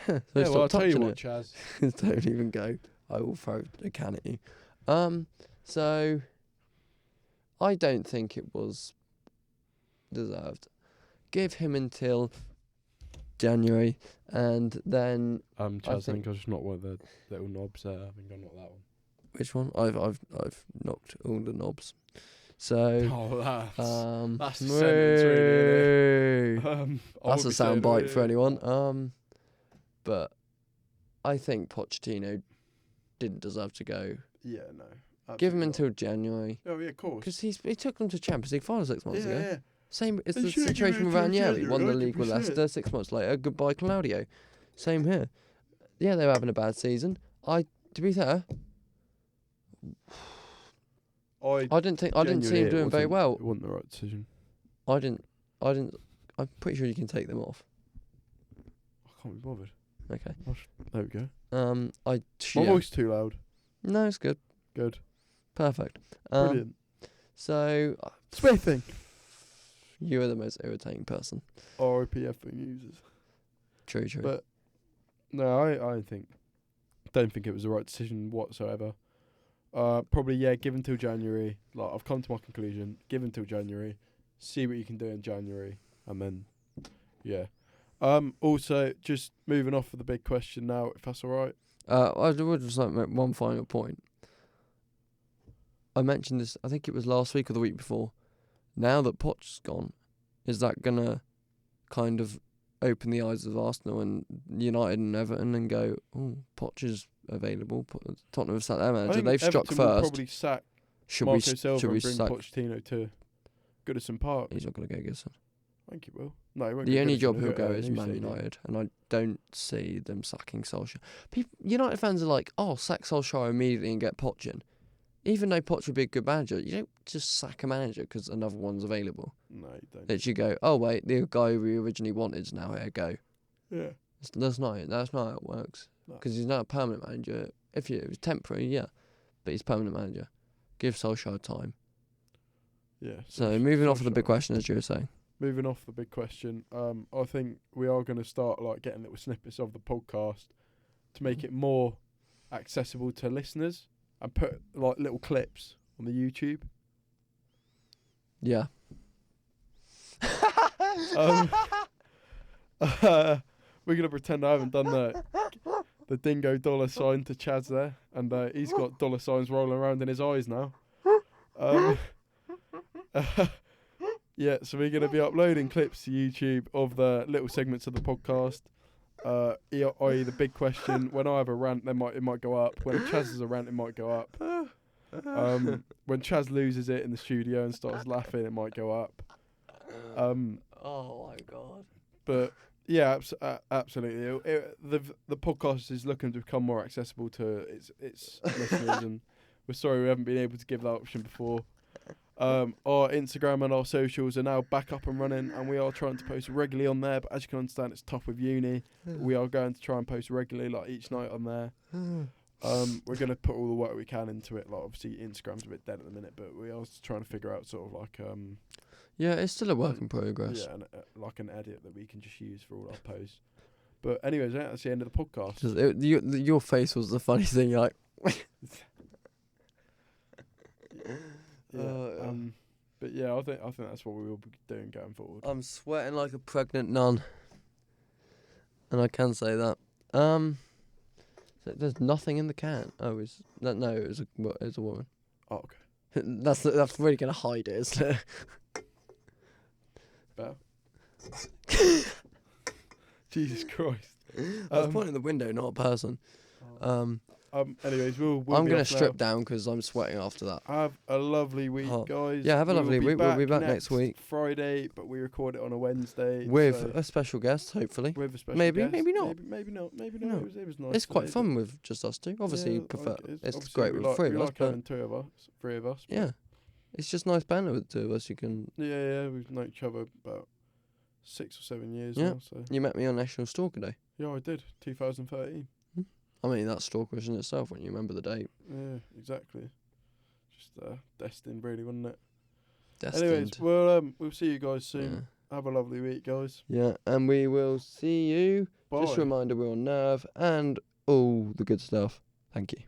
So yeah, stop well, I'll tell you touching what, it. Chaz. Don't even go. I will throw a can at you. So I don't think it was deserved. Give him until January, and then Chaz, I think I just knocked one of the little knobs there. I think I knocked that one. which one? I've knocked all the knobs. So Oh, that's a sentence, really, isn't it? that's a sound bite for anyone. But I think Pochettino didn't deserve to go. Yeah, no. Give him absolutely until January. not. Oh, yeah, of course. Because he took them to Champions League final 6 months ago. Yeah. Same, it's They the should give situation it with to Ranieri. Won the January, league with 100%. Leicester. 6 months later, goodbye Claudio. Same here. Yeah, they were having a bad season. To be fair, I didn't see him genuinely, doing very well. It wasn't the right decision. I'm pretty sure you can take them off. I can't be bothered. Okay. There we go. My My voice too loud. No, it's good. Good. Perfect. Brilliant. So Spiffing. you are the most irritating person. RIPF users. True. But no, I don't think it was the right decision whatsoever. Probably give until January. Like, I've come to my conclusion. Give until January. See what you can do in January, and then yeah. Also, just moving off of the big question now, if that's all right. I would just like to make one final point. I mentioned this, I think it was last week or the week before. Now that Poch's gone, is that going to kind of open the eyes of Arsenal and United and Everton and go, oh, Poch is available? Tottenham have sacked their I manager. think They've struck Everton will first. probably sack Should Marco we Silva and bring sack? Pochettino to Goodison Park. He's not going to go Goodison. I think he will. No, he won't The go only Goodison, job he'll go go to is a new Man stadium. United, and I don't see them sacking Solskjaer. United fans are like, oh, sack Solskjaer immediately and get Poch in. Even though Poch would be a good manager, you don't just sack a manager because another one's available. No, you don't. That you go, oh wait, the guy we originally wanted is now here. Go. Yeah. That's not how it works. No. Because he's not a permanent manager. If it was temporary, yeah, but he's permanent manager. Give Solskjaer time. Yeah. So moving off of the big Solskjaer. question, as you were saying. Moving off the big question, I think we are going to start getting little snippets of the podcast to make it more accessible to listeners and put little clips on the YouTube. Yeah. We're gonna pretend I haven't done the dingo dollar sign to Chaz there, and he's got dollar signs rolling around in his eyes now. Yeah, so we're gonna be uploading clips to YouTube of the little segments of the podcast. I.e. the big question. When I have a rant, it might go up. When Chaz has a rant, it might go up. When Chaz loses it in the studio and starts laughing, it might go up. Oh my god. But yeah, absolutely. The podcast is looking to become more accessible to its listeners, and we're sorry we haven't been able to give that option before. Our Instagram and our socials are now back up and running, and we are trying to post regularly on there. But as you can understand, it's tough with uni. We are going to try and post regularly, each night on there. We're going to put all the work we can into it. Obviously, Instagram's a bit dead at the minute, but we are trying to figure out yeah, it's still a work in progress. yeah, an edit that we can just use for all our posts. But anyways, that's the end of the podcast. Your face was the funny thing. You're like, Yeah. But yeah, I think that's what we will be doing going forward. I'm sweating like a pregnant nun, and I can say that. So there's nothing in the can. Oh, it was a woman. Oh, okay. That's really gonna hide it, isn't it? Better. Jesus Christ. I was pointing at the window, not a person. Anyways, we'll I'm be going to off now. strip down because I'm sweating after that. Have a lovely week, guys. Yeah, have a lovely week. We'll be back next week. Friday, but we record it on a Wednesday. With so a special guest, hopefully. with a special Maybe, guest. maybe not. Maybe not. No. It was nice. It's quite today, fun with just us two. Obviously, yeah, you prefer. It's obviously great we with like, three we of us, like but having three of us. but yeah, it's just nice banter with the two of us. You can. Yeah, we've known each other about 6 or 7 years Yeah. now. So You met me on National Stalker Day. yeah, I did. 2013. I mean, that's stalkerish in itself when you remember the date. Yeah, exactly. Just destined, really, wasn't it? Destined. Anyways, we'll see you guys soon. Have a lovely week, guys. Yeah, and we will see you. Bye. Just a reminder, we're on Nerve and all the good stuff. Thank you.